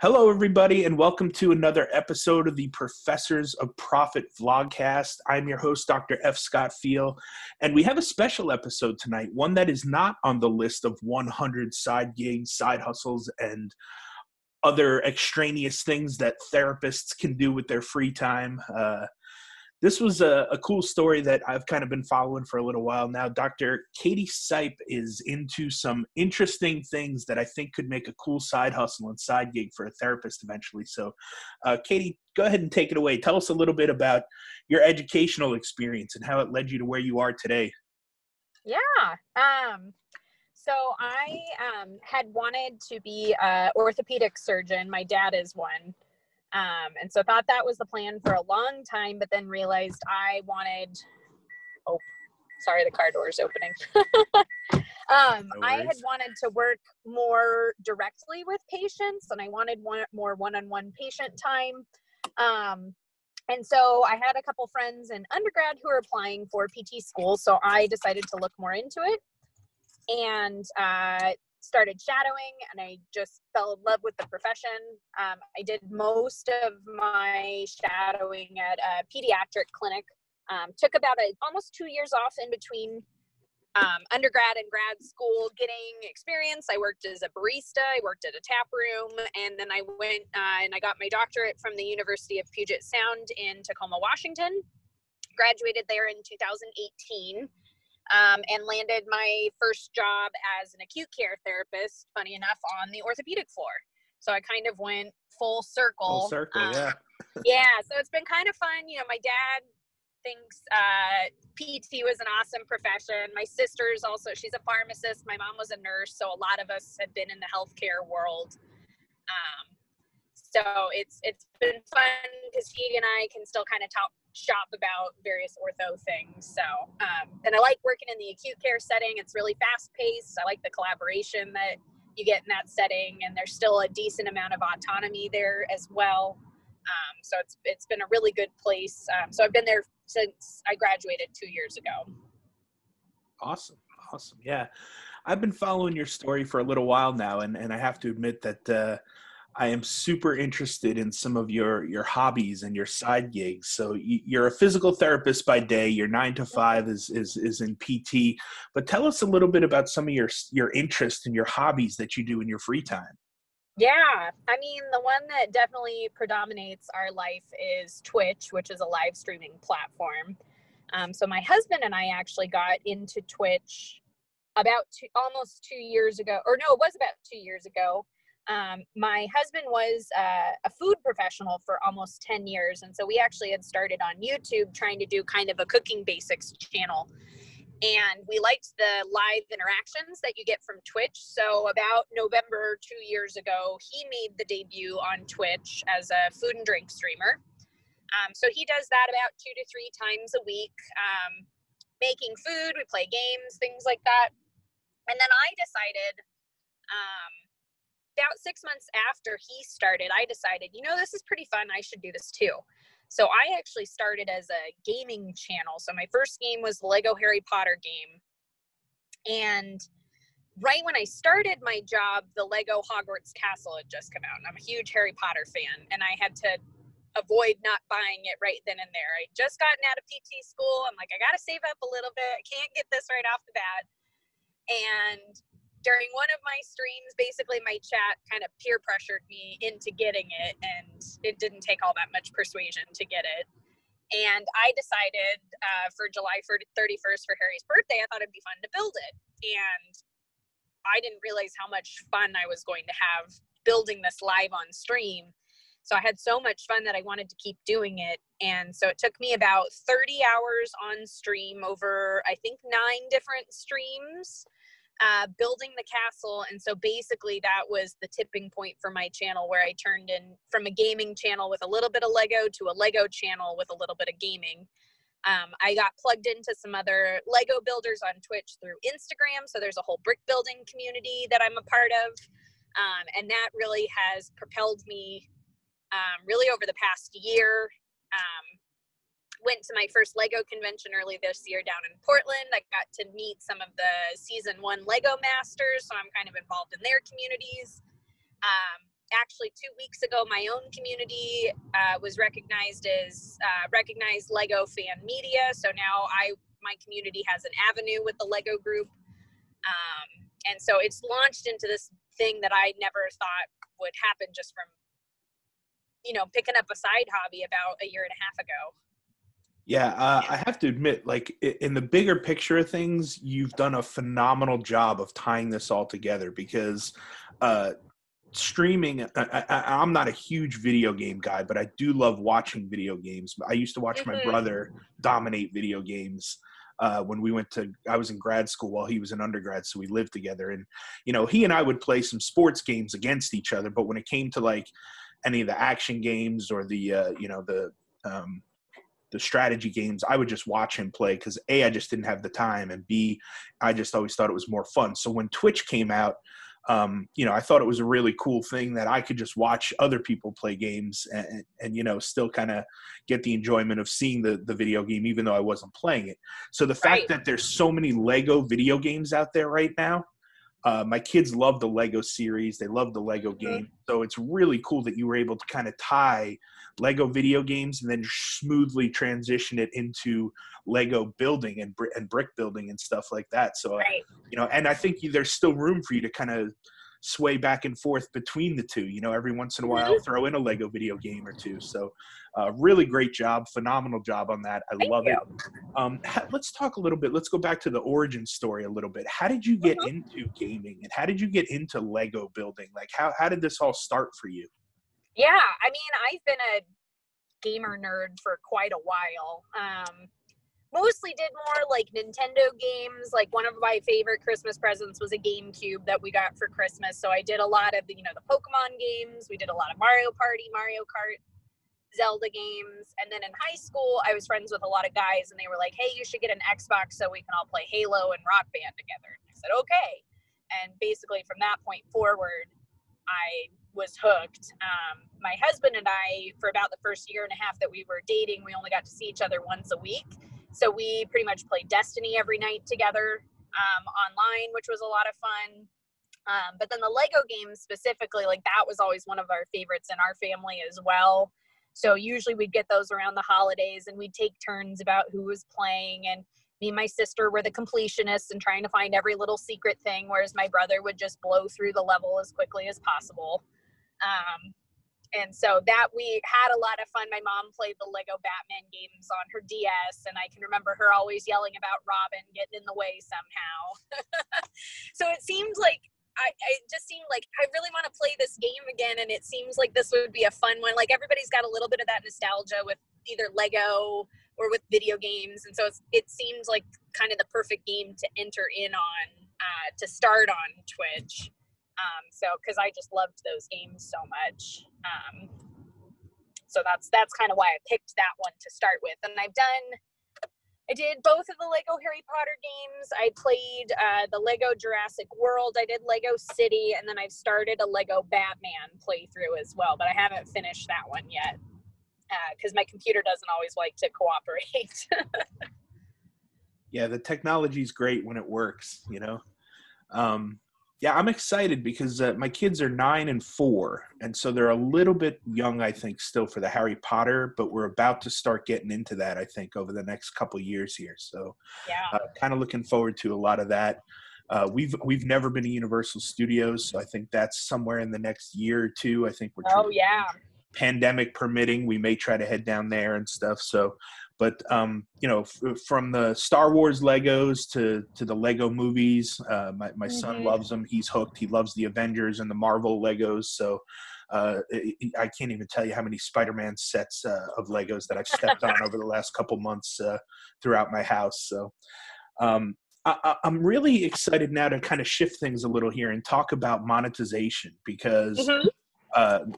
Hello, everybody, and welcome to another episode of the Professors of Profit vlogcast. I'm your host, Dr. F. Scott Fiel, and we have a special episode tonight, one that is not on the list of 100 side gigs, side hustles, and other extraneous things that therapists can do with their free time. This was a cool story that I've kind of been following for a little while now. Dr. Katie Sipe is into some interesting things that I think could make a cool side hustle and side gig for a therapist eventually. So, Katie, go ahead and take it away. Tell us a little bit about your educational experience and how it led you to where you are today. Yeah. So I had wanted to be an orthopedic surgeon. My dad is one. And so thought that was the plan for a long time, but then realized I wanted, sorry, the car door is opening. I had wanted to work more directly with patients, and I wanted more one-on-one patient time. And so I had a couple friends in undergrad who were applying for PT school, so I decided to look more into it and started shadowing, and I just fell in love with the profession. I did most of my shadowing at a pediatric clinic. Took about almost 2 years off in between undergrad and grad school getting experience. I worked as a barista, I worked at a tap room, and then I went and I got my doctorate from the University of Puget Sound in Tacoma, Washington. Graduated there in 2018. And landed my first job as an acute care therapist, funny enough, on the orthopedic floor. So I kind of went full circle. Yeah. Yeah, so it's been kind of fun. You know, my dad thinks PT was an awesome profession. My sister's also, she's a pharmacist. My mom was a nurse, so a lot of us have been in the healthcare world. So it's been fun because he and I can still kind of talk shop about various ortho things. So, and I like working in the acute care setting. It's really fast paced. I like the collaboration that you get in that setting, and there's still a decent amount of autonomy there as well. So it's been a really good place. So I've been there since I graduated 2 years ago. Awesome. Yeah. I've been following your story for a little while now, and I have to admit that I am super interested in some of your hobbies and your side gigs. So you're a physical therapist by day. Your 9 to 5 is in PT. But tell us a little bit about some of your interests and your hobbies that you do in your free time. Yeah, I mean, the one that definitely predominates our life is Twitch, which is a live streaming platform. So my husband and I actually got into Twitch about almost 2 years ago, or no, it was about 2 years ago. My husband was a food professional for almost 10 years. And so we actually had started on YouTube trying to do kind of a cooking basics channel. And we liked the live interactions that you get from Twitch. So about November 2 years ago, he made the debut on Twitch as a food and drink streamer. So he does that about 2 to 3 times a week, making food, we play games, things like that. And then I decided, about 6 months after he started, I decided, this is pretty fun. I should do this too. So I actually started as a gaming channel. So my first game was the Lego Harry Potter game. And right when I started my job, the Lego Hogwarts Castle had just come out. And I'm a huge Harry Potter fan. And I had to avoid not buying it right then and there. I just gotten out of PT school. I'm like, I got to save up a little bit. I can't get this right off the bat. And during one of my streams, basically my chat kind of peer pressured me into getting it, and it didn't take all that much persuasion to get it. And I decided for July 31st for Harry's birthday, I thought it'd be fun to build it. And I didn't realize how much fun I was going to have building this live on stream. So I had so much fun that I wanted to keep doing it. And so it took me about 30 hours on stream over, I think, 9 different streams. Building the castle. And so basically that was the tipping point for my channel, where I turned in from a gaming channel with a little bit of Lego to a Lego channel with a little bit of gaming. I got plugged into some other Lego builders on Twitch through Instagram. So there's a whole brick building community that I'm a part of. And that really has propelled me really over the past year. Went to my first Lego convention early this year down in Portland. I got to meet some of the season 1 Lego masters, so I'm kind of involved in their communities. actually 2 weeks ago, my own community was recognized as recognized Lego Fan Media. So now my community has an avenue with the Lego group. And so it's launched into this thing that I never thought would happen just from, picking up a side hobby about a year and a half ago. Yeah, I have to admit, like in the bigger picture of things, you've done a phenomenal job of tying this all together because streaming, I'm not a huge video game guy, but I do love watching video games. I used to watch my brother dominate video games when I was in grad school while he was in undergrad, so we lived together. And, he and I would play some sports games against each other, but when it came to like any of the action games or the strategy games, I would just watch him play because A, I just didn't have the time, and B, I just always thought it was more fun. So when Twitch came out, I thought it was a really cool thing that I could just watch other people play games and still kind of get the enjoyment of seeing the video game, even though I wasn't playing it. So the fact that there's so many Lego video games out there right now, my kids love the Lego series. They love the Lego game. So it's really cool that you were able to kind of tie Lego video games and then smoothly transition it into Lego building and brick building and stuff like that. So, and I think there's still room for you to kind of sway back and forth between the two. Every once in a while, throw in a Lego video game or two. So really great job, phenomenal job on that. I love it. Let's talk a little bit. Let's go back to the origin story a little bit. How did you get into gaming and how did you get into Lego building? Like how did this all start for you? Yeah, I mean, I've been a gamer nerd for quite a while. Mostly did more like Nintendo games. Like one of my favorite Christmas presents was a GameCube that we got for Christmas. So I did a lot of the Pokemon games. We did a lot of Mario Party, Mario Kart, Zelda games. And then in high school, I was friends with a lot of guys and they were like, hey, you should get an Xbox so we can all play Halo and Rock Band together. And I said, okay. And basically from that point forward, I was hooked. My husband and I, for about the first year and a half that we were dating, we only got to see each other once a week. So we pretty much played Destiny every night together online, which was a lot of fun. But then the Lego games specifically, like that was always one of our favorites in our family as well. So usually we'd get those around the holidays and we'd take turns about who was playing. And me and my sister were the completionists and trying to find every little secret thing, whereas my brother would just blow through the level as quickly as possible. And so that we had a lot of fun. My mom played the Lego Batman games on her DS, and I can remember her always yelling about Robin getting in the way somehow. So it seemed like, it just seemed like I really want to play this game again, and it seems like this would be a fun one. Like everybody's got a little bit of that nostalgia with either Lego or with video games, and so it seems like kind of the perfect game to enter in on, to start on Twitch. So, because I just loved those games so much. So that's kind of why I picked that one to start with. And I did both of the Lego Harry Potter games. I played the Lego Jurassic World. I did Lego City, and then I've started a Lego Batman playthrough as well, but I haven't finished that one yet because my computer doesn't always like to cooperate. Yeah, the technology's great when it works, Yeah, I'm excited because my kids are 9 and 4, and so they're a little bit young, I think, still for the Harry Potter, but we're about to start getting into that, I think, over the next couple years here. So kind of looking forward to a lot of that. We've never been to Universal Studios, so I think that's somewhere in the next year or two. I think we're pandemic permitting, we may try to head down there and stuff. So, but from the Star Wars Legos to the Lego movies, my son loves them. He's hooked. He loves the Avengers and the Marvel Legos. So I can't even tell you how many Spider-Man sets of Legos that I've stepped on over the last couple months throughout my house. So I'm really excited now to kind of shift things a little here and talk about monetization because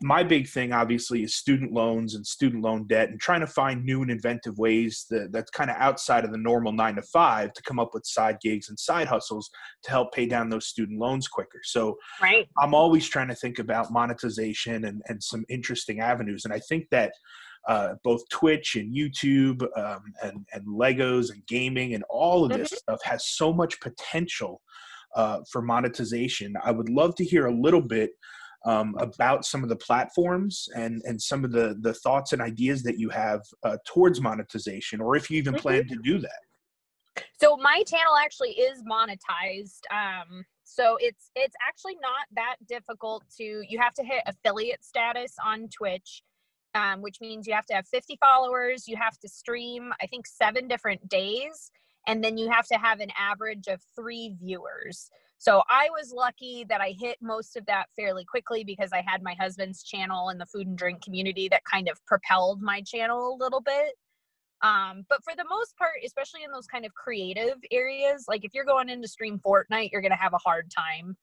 my big thing obviously is student loans and student loan debt and trying to find new and inventive ways that's kind of outside of the normal 9 to 5 to come up with side gigs and side hustles to help pay down those student loans quicker. So I'm always trying to think about monetization and some interesting avenues. And I think that both Twitch and YouTube and Legos and gaming and all of this stuff has so much potential for monetization. I would love to hear a little bit about some of the platforms and some of the thoughts and ideas that you have towards monetization, or if you even plan to do that. So my channel actually is monetized. So it's actually not that difficult you have to hit affiliate status on Twitch, which means you have to have 50 followers. You have to stream, I think, 7 different days. And then you have to have an average of 3 viewers. So I was lucky that I hit most of that fairly quickly because I had my husband's channel in the food and drink community that kind of propelled my channel a little bit. But for the most part, especially in those kind of creative areas, like if you're going in to stream Fortnite, you're going to have a hard time.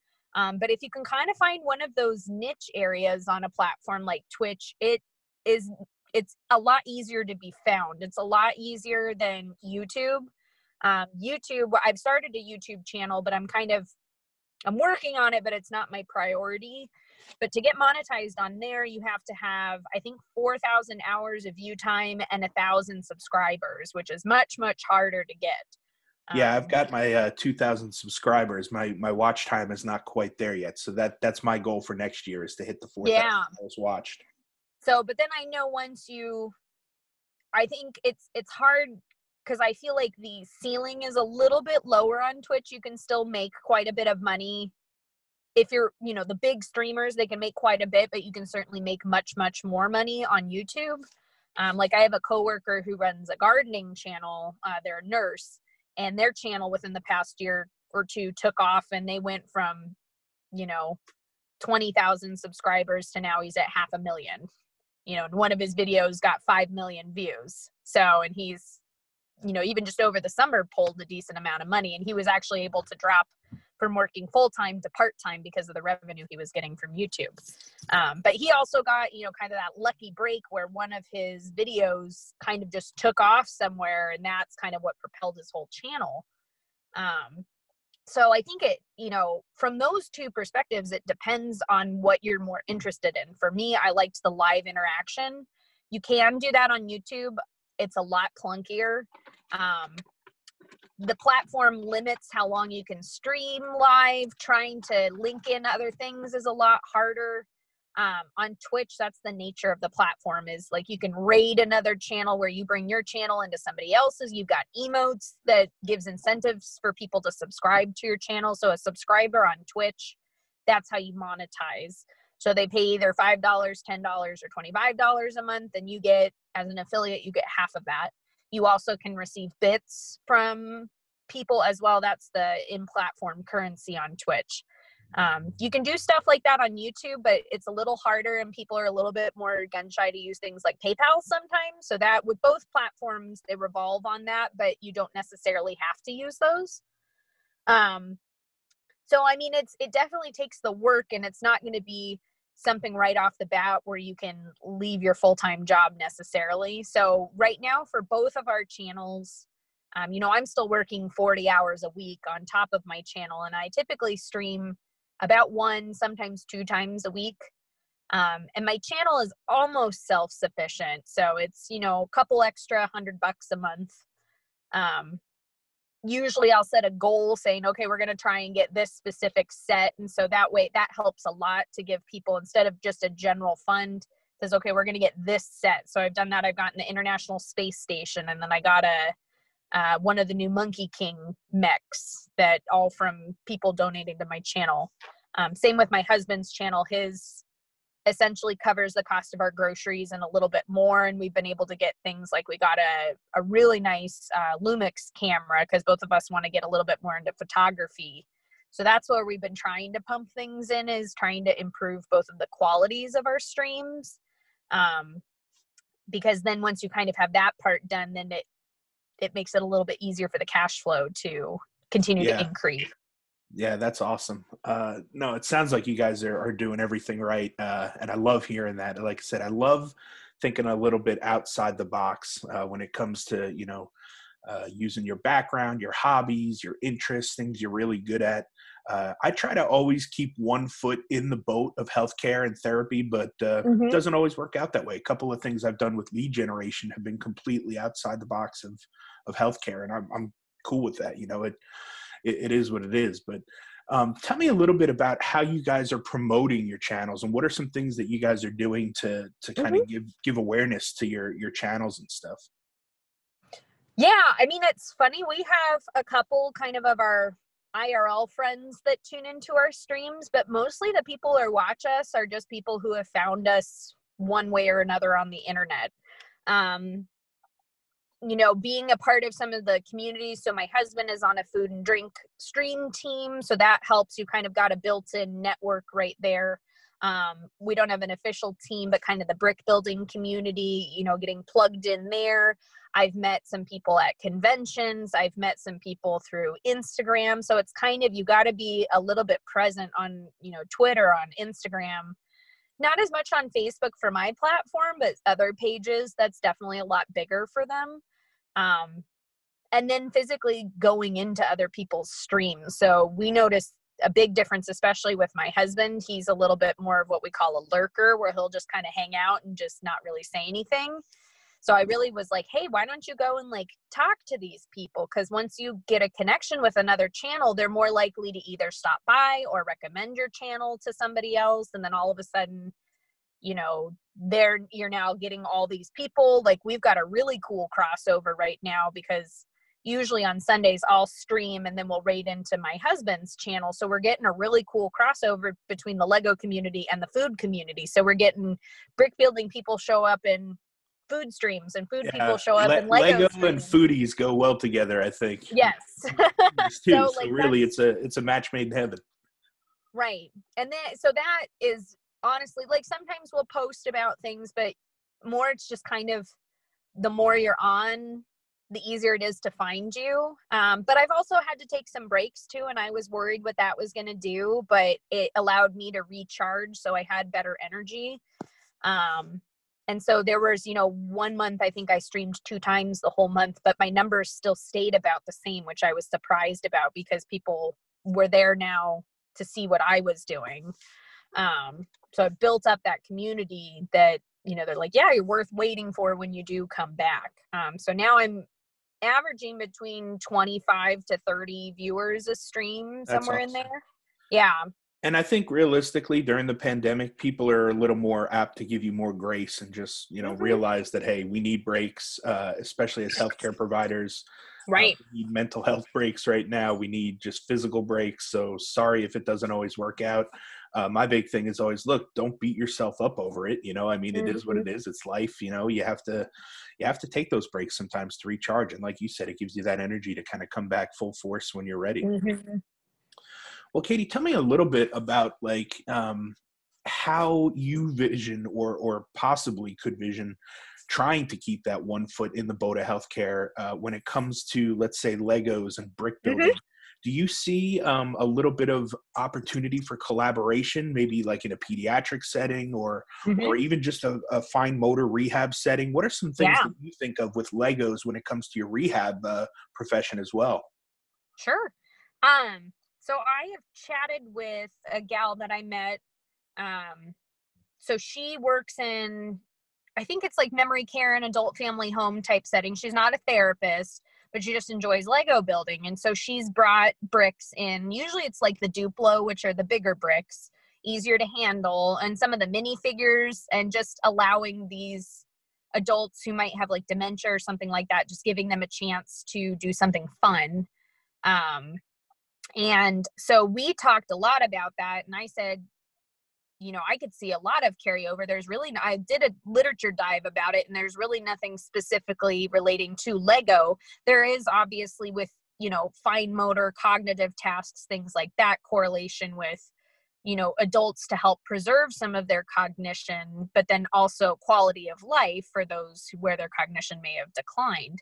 But if you can kind of find one of those niche areas on a platform like Twitch, it's a lot easier to be found. It's a lot easier than YouTube. YouTube, I've started a YouTube channel, but I'm working on it, but it's not my priority. But to get monetized on there, you have to have, I think, 4,000 hours of view time and 1,000 subscribers, which is much, much harder to get. Yeah, I've got my 2,000 subscribers. My watch time is not quite there yet. So that's my goal for next year, is to hit the 4,000 hours watched. So, but then I know I think it's hard because I feel like the ceiling is a little bit lower on Twitch. You can still make quite a bit of money. If you're, the big streamers, they can make quite a bit, but you can certainly make much, much more money on YouTube. Like I have a coworker who runs a gardening channel. They're a nurse, and their channel within the past year or two took off, and they went from, 20,000 subscribers to now he's at 500,000. And one of his videos got 5 million views. So, and he's, even just over the summer pulled a decent amount of money, and he was actually able to drop from working full-time to part-time because of the revenue he was getting from YouTube. But he also got, kind of that lucky break where one of his videos kind of just took off somewhere, and that's kind of what propelled his whole channel. So I think from those two perspectives, it depends on what you're more interested in. For me, I liked the live interaction. You can do that on YouTube. It's a lot clunkier. The platform limits how long you can stream live. Trying to link in other things is a lot harder. On Twitch, that's the nature of the platform, is like you can raid another channel where you bring your channel into somebody else's. You've got emotes that gives incentives for people to subscribe to your channel. So a subscriber on Twitch, that's how you monetize. So they pay either $5, $10, or $25 a month, and you get, as an affiliate, you get half of that. You also can receive bits from people as well. That's the in-platform currency on Twitch. You can do stuff like that on YouTube, but it's a little harder, and people are a little bit more gun-shy to use things like PayPal sometimes. So that with both platforms, they revolve on that, but you don't necessarily have to use those. So, I mean, it definitely takes the work, and it's not going to be something right off the bat where you can leave your full-time job necessarily. So right now for both of our channels, I'm still working 40 hours a week on top of my channel, and I typically stream about 1, sometimes 2 times a week. And my channel is almost self-sufficient. So it's, a couple extra $100 a month. Usually I'll set a goal saying, okay, we're going to try and get this specific set. And so that way that helps a lot to give people, instead of just a general fund, says, okay, we're going to get this set. So I've done that. I've gotten the International Space Station, and then I got one of the new Monkey King mechs, that all from people donating to my channel. Same with my husband's channel. His essentially covers the cost of our groceries and a little bit more. And we've been able to get things like, we got a really nice Lumix camera, because both of us want to get a little bit more into photography. So that's where we've been trying to pump things in, is trying to improve both of the qualities of our streams. Because then once you kind of have that part done, then it makes it a little bit easier for the cash flow to continue to increase. Yeah, that's awesome. No, it sounds like you guys are doing everything right. And I love hearing that. Like I said, I love thinking a little bit outside the box when it comes to, using your background, your hobbies, your interests, things you're really good at. I try to always keep one foot in the boat of healthcare and therapy, but it doesn't always work out that way. A couple of things I've done with lead generation have been completely outside the box of healthcare, and I'm cool with that. It is what it is. But Tell me a little bit about how you guys are promoting your channels, and what are some things that you guys are doing to kind of give awareness to your channels and stuff. Yeah, I mean, it's funny. We have a couple kind of our IRL friends that tune into our streams, but mostly the people who watch us are just people who have found us one way or another on the internet. You know, being a part of some of the communities. So my husband is on a food and drink stream team, so that helps. You kind of got a built-in network right there. We don't have an official team, but kind of the brick building community, you know, getting plugged in there. I've met some people at conventions. I've met some people through Instagram. So it's kind of, you got to be a little bit present on, you know, Twitter, on Instagram, not as much on Facebook for my platform, but other pages, that's definitely a lot bigger for them. And then physically going into other people's streams. So we noticed a big difference, especially with my husband. He's a little bit more of what we call a lurker, where he'll just kind of hang out and just not really say anything. So I really was like, hey, why don't you go and like talk to these people? Because once you get a connection with another channel, they're more likely to either stop by or recommend your channel to somebody else. And then all of a sudden, you know, you're now getting all these people. Like, we've got a really cool crossover right now, because usually on Sundays I'll stream and then we'll raid into my husband's channel. So we're getting a really cool crossover between the Lego community and the food community. So we're getting brick building people show up in food streams, and food people show up in Lego and foodies go well together, I think. Yes. So like, really it's a match made in heaven. Right. And then, so that is honestly, like, sometimes we'll post about things, but more it's just kind of, the more you're on, the easier it is to find you. But I've also had to take some breaks too, and I was worried what that was going to do, but it allowed me to recharge, so I had better energy. And so there was, you know, 1 month, I think I streamed 2 times the whole month, but my numbers still stayed about the same, which I was surprised about, because people were there now to see what I was doing. So I built up that community that, you know, they're like, yeah, you're worth waiting for when you do come back. So now I'm averaging between 25 to 30 viewers a stream, somewhere in there. Yeah. And I think realistically, during the pandemic, people are a little more apt to give you more grace and just, you know, realize that, hey, we need breaks, especially as healthcare providers. Right. We need mental health breaks right now. We need just physical breaks. So sorry if it doesn't always work out. My big thing is always, look, don't beat yourself up over it. You know, I mean, it is what it is. It's life. You know, you have to take those breaks sometimes to recharge. And like you said, it gives you that energy to kind of come back full force when you're ready. Well, Katie, tell me a little bit about like how you vision or possibly could vision trying to keep that one foot in the boat of healthcare when it comes to, let's say, Legos and brick building. Do you see a little bit of opportunity for collaboration, maybe like in a pediatric setting or even just a fine motor rehab setting? What are some things that you think of with Legos when it comes to your rehab profession as well? Sure. So I have chatted with a gal that I met. So she works in, I think it's like memory care and adult family home type setting. She's not a therapist, but she just enjoys Lego building. And so she's brought bricks in. Usually it's like the Duplo, which are the bigger bricks, easier to handle, and some of the mini figures, and just allowing these adults who might have like dementia or something like that, just giving them a chance to do something fun. And so we talked a lot about that, and I said, you know, I could see a lot of carryover. I did a literature dive about it, and there's really nothing specifically relating to Lego. There is obviously with, you know, fine motor, cognitive tasks, things like that, correlation with, you know, adults to help preserve some of their cognition, but then also quality of life for those where their cognition may have declined.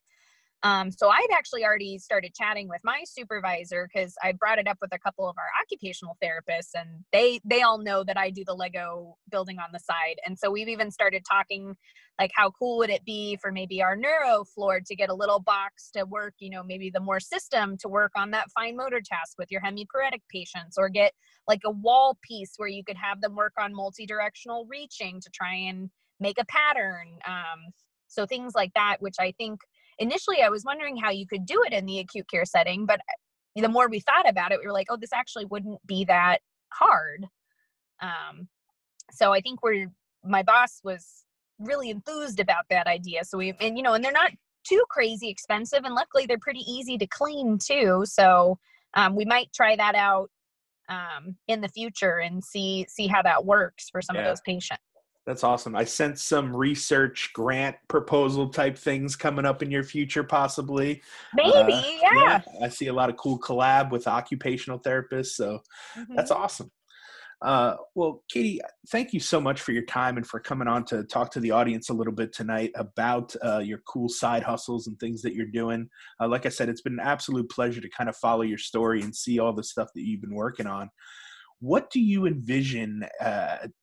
So I've actually already started chatting with my supervisor, because I brought it up with a couple of our occupational therapists, and they all know that I do the Lego building on the side. And so we've even started talking, like, how cool would it be for maybe our neuro floor to get a little box to work, you know, maybe the more system to work on that fine motor task with your hemiparetic patients, or get like a wall piece where you could have them work on multi-directional reaching to try and make a pattern. So things like that, which I think initially I was wondering how you could do it in the acute care setting, but the more we thought about it, we were like, oh, this actually wouldn't be that hard. So I think my boss was really enthused about that idea. So and they're not too crazy expensive, and luckily they're pretty easy to clean too. So we might try that out in the future and see how that works for some of those patients. That's awesome. I sense some research grant proposal type things coming up in your future, possibly. Maybe, yeah. I see a lot of cool collab with occupational therapists, so that's awesome. Well, Katie, thank you so much for your time and for coming on to talk to the audience a little bit tonight about your cool side hustles and things that you're doing. Like I said, it's been an absolute pleasure to kind of follow your story and see all the stuff that you've been working on. What do you envision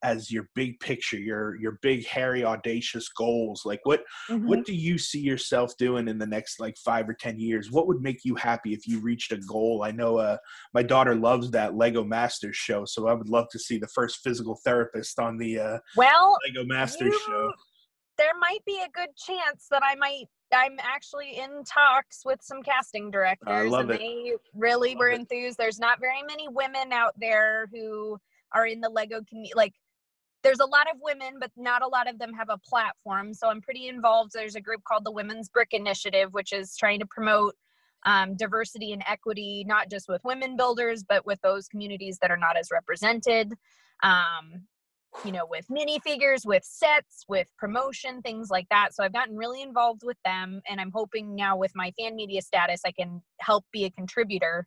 as your big picture, your big, hairy, audacious goals? Like what do you see yourself doing in the next 5 or 10 years? What would make you happy if you reached a goal? I know my daughter loves that Lego Masters show, so I would love to see the first physical therapist on the Lego Masters show. There might be a good chance that I'm actually in talks with some casting directors. I love it. They really were enthused. There's not very many women out there who are in the Lego community. There's a lot of women, but not a lot of them have a platform. So I'm pretty involved. There's a group called the Women's Brick Initiative, which is trying to promote diversity and equity, not just with women builders, but with those communities that are not as represented. With minifigures, with sets, with promotion, things like that. So I've gotten really involved with them, and I'm hoping now with my fan media status, I can help be a contributor.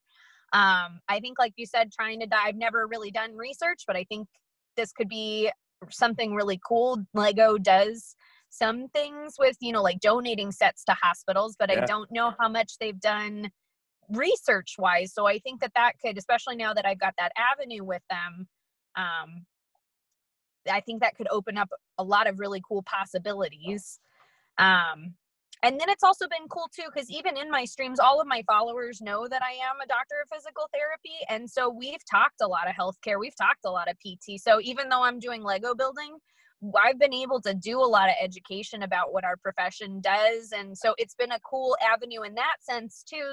I think, like you said, I've never really done research, but I think this could be something really cool. Lego does some things with, donating sets to hospitals, but I don't know how much they've done research wise. So I think that could, especially now that I've got that avenue with them, I think that could open up a lot of really cool possibilities. And then it's also been cool too, because even in my streams, all of my followers know that I am a doctor of physical therapy. And so we've talked a lot of healthcare. We've talked a lot of PT. So even though I'm doing Lego building, I've been able to do a lot of education about what our profession does. And so it's been a cool avenue in that sense too,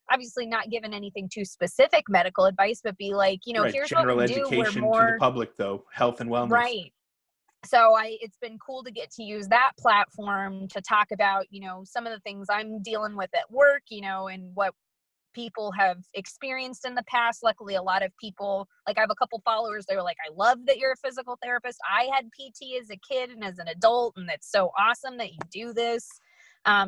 obviously not given anything too specific medical advice, but be like, here's general what we do. education We're more to the public though, health and wellness. Right. So it's been cool to get to use that platform to talk about, some of the things I'm dealing with at work, and what people have experienced in the past. Luckily, a lot of people, I have a couple followers, they were like, I love that you're a physical therapist. I had PT as a kid and as an adult, and it's so awesome that you do this.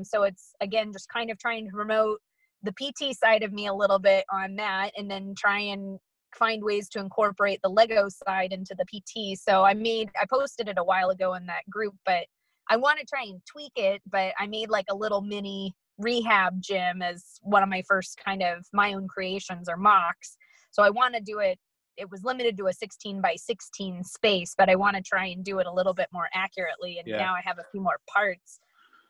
So it's, again, just kind of trying to promote the PT side of me a little bit on that, and then try and find ways to incorporate the Lego side into the PT. So I posted it a while ago in that group, but I want to try and tweak it. But I made a little mini rehab gym as one of my first kind of my own creations or mocks. So I want to do it. It was limited to a 16 by 16 space, but I want to try and do it a little bit more accurately. And now I have a few more parts.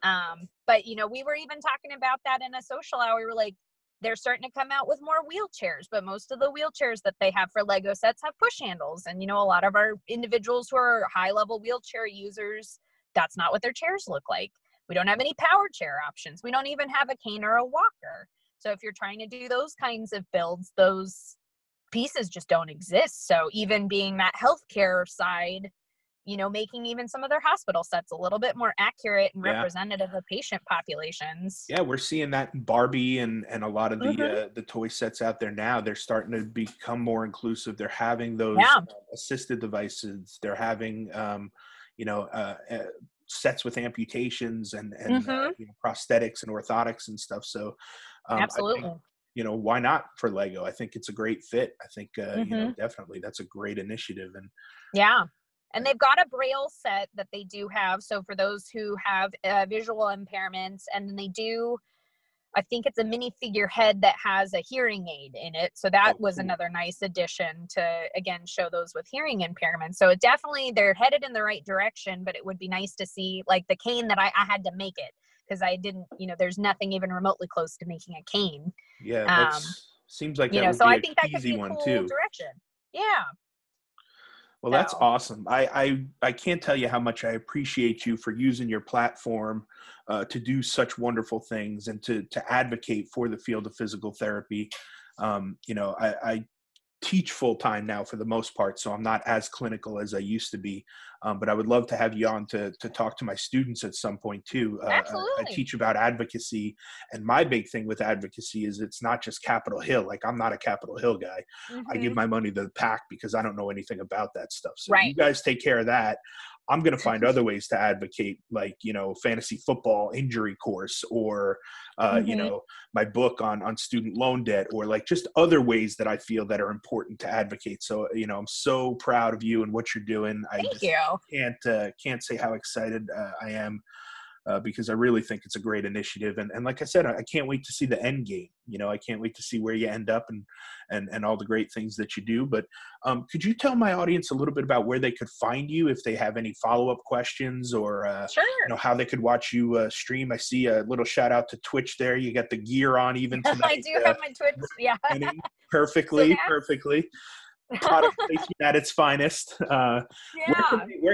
But we were even talking about that in a social hour. We were like, they're starting to come out with more wheelchairs, but most of the wheelchairs that they have for Lego sets have push handles. And, a lot of our individuals who are high level wheelchair users, that's not what their chairs look like. We don't have any power chair options. We don't even have a cane or a walker. So if you're trying to do those kinds of builds, those pieces just don't exist. So even being that healthcare side, making even some of their hospital sets a little bit more accurate and representative of patient populations. Yeah, we're seeing that in Barbie and a lot of the toy sets out there now. They're starting to become more inclusive. They're having those assisted devices. They're having, sets with amputations and prosthetics and orthotics and stuff. So absolutely. I think, why not for Lego? I think it's a great fit. I think, definitely that's a great initiative. And and they've got a Braille set that they do have. So for those who have visual impairments, and then they do, I think it's a minifigure head that has a hearing aid in it. So that was another nice addition to, again, show those with hearing impairments. So it definitely, they're headed in the right direction, but it would be nice to see the cane that I had to make it, because I didn't, there's nothing even remotely close to making a cane. Yeah, that seems like that would so be I think that could easy be a one cool too. direction. Yeah. Well, that's awesome. I can't tell you how much I appreciate you for using your platform to do such wonderful things and to advocate for the field of physical therapy. I teach full time now for the most part, so I'm not as clinical as I used to be. But I would love to have you on to talk to my students at some point too. I Absolutely. teach about advocacy, and my big thing with advocacy is it's not just Capitol Hill. Like, I'm not a Capitol Hill guy. I give my money to the PAC because I don't know anything about that stuff. So you Right. guys take care of that. I'm going to find other ways to advocate, like, fantasy football injury course, or, my book on student loan debt, or like just other ways that I feel that are important to advocate. So, I'm so proud of you and what you're doing. Thank you. Can't say how excited I am. Because I really think it's a great initiative. And like I said, I can't wait to see the end game. I can't wait to see where you end up and all the great things that you do. But could you tell my audience a little bit about where they could find you if they have any follow-up questions, or Sure. how they could watch you stream? I see a little shout out to Twitch there. You got the gear on even tonight. I do have my Twitch. Yeah. Perfectly. Product Yeah. placement at its finest. Where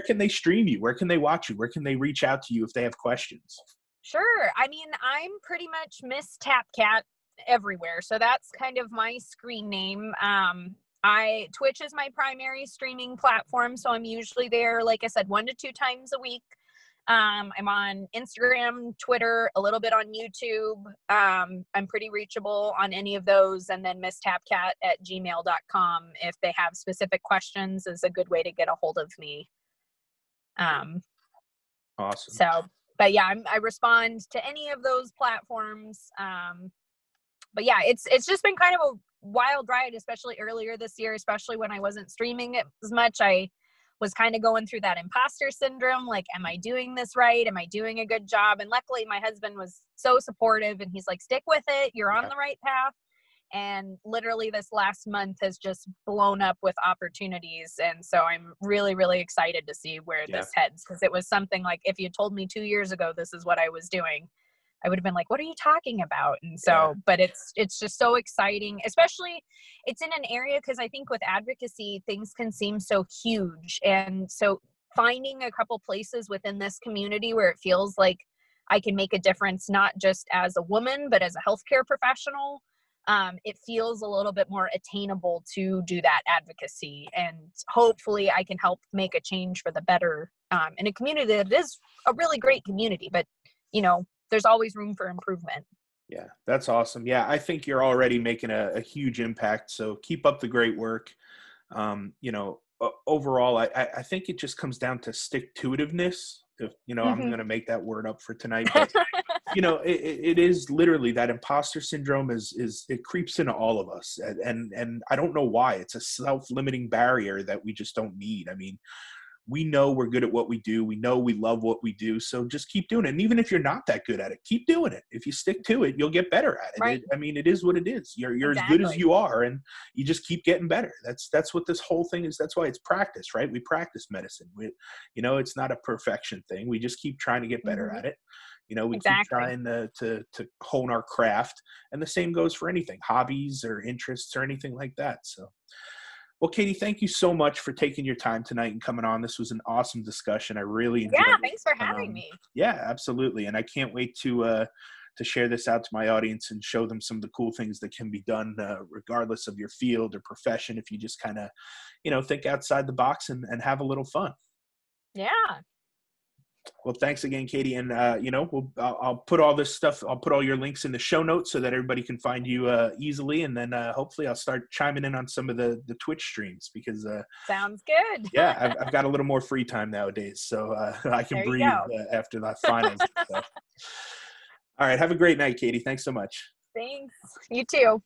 can they stream you? Where can they watch you? Where can they reach out to you if they have questions? Sure. I mean, I'm pretty much Miss Tapcat everywhere. So that's kind of my screen name. Twitch is my primary streaming platform. So I'm usually there, like I said, 1 to 2 times a week. I'm on Instagram, Twitter, a little bit on YouTube. I'm pretty reachable on any of those. And then misstapcat@gmail.com if they have specific questions is a good way to get a hold of me. Awesome. So, but yeah, I respond to any of those platforms. But yeah, it's just been kind of a wild ride, especially earlier this year, especially when I wasn't streaming it as much. I was kind of going through that imposter syndrome. Like, am I doing this right? Am I doing a good job? And luckily my husband was so supportive, and he's like, stick with it. You're on the right path. And literally this last month has just blown up with opportunities. And so I'm really, really excited to see where this heads. Because it was something like, if you told me 2 years ago this is what I was doing, I would have been like, what are you talking about? And so, but it's just so exciting, especially it's in an area, because I think with advocacy, things can seem so huge. And so finding a couple places within this community where it feels like I can make a difference, not just as a woman, but as a healthcare professional, it feels a little bit more attainable to do that advocacy. And hopefully I can help make a change for the better in a community that is a really great community, but there's always room for improvement. Yeah, that's awesome. Yeah, I think you're already making a huge impact. So keep up the great work. Overall, I think it just comes down to stick-to-itiveness. If, I'm going to make that word up for tonight. But, it is literally that imposter syndrome is it creeps into all of us. And I don't know why. It's a self-limiting barrier that we just don't need. I mean, we know we're good at what we do. We know we love what we do. So just keep doing it. And even if you're not that good at it, keep doing it. If you stick to it, you'll get better at it. Right. It is what it is. You're as good as you are, and you just keep getting better. That's what this whole thing is. That's why it's practice, right? We practice medicine. It's not a perfection thing. We just keep trying to get better at it. We keep trying to hone our craft. And the same goes for anything, hobbies or interests or anything like that. So, well, Katie, thank you so much for taking your time tonight and coming on. This was an awesome discussion. I really enjoyed it. Yeah, thanks for having me. Yeah, absolutely. And I can't wait to share this out to my audience and show them some of the cool things that can be done regardless of your field or profession, if you just kind of, think outside the box and have a little fun. Yeah. Well, thanks again, Katie. And, I'll put all this stuff, I'll put all your links in the show notes so that everybody can find you easily. And then hopefully I'll start chiming in on some of the Twitch streams because sounds good. Yeah, I've got a little more free time nowadays, so I can breathe after the finals. So. All right. Have a great night, Katie. Thanks so much. Thanks. You too.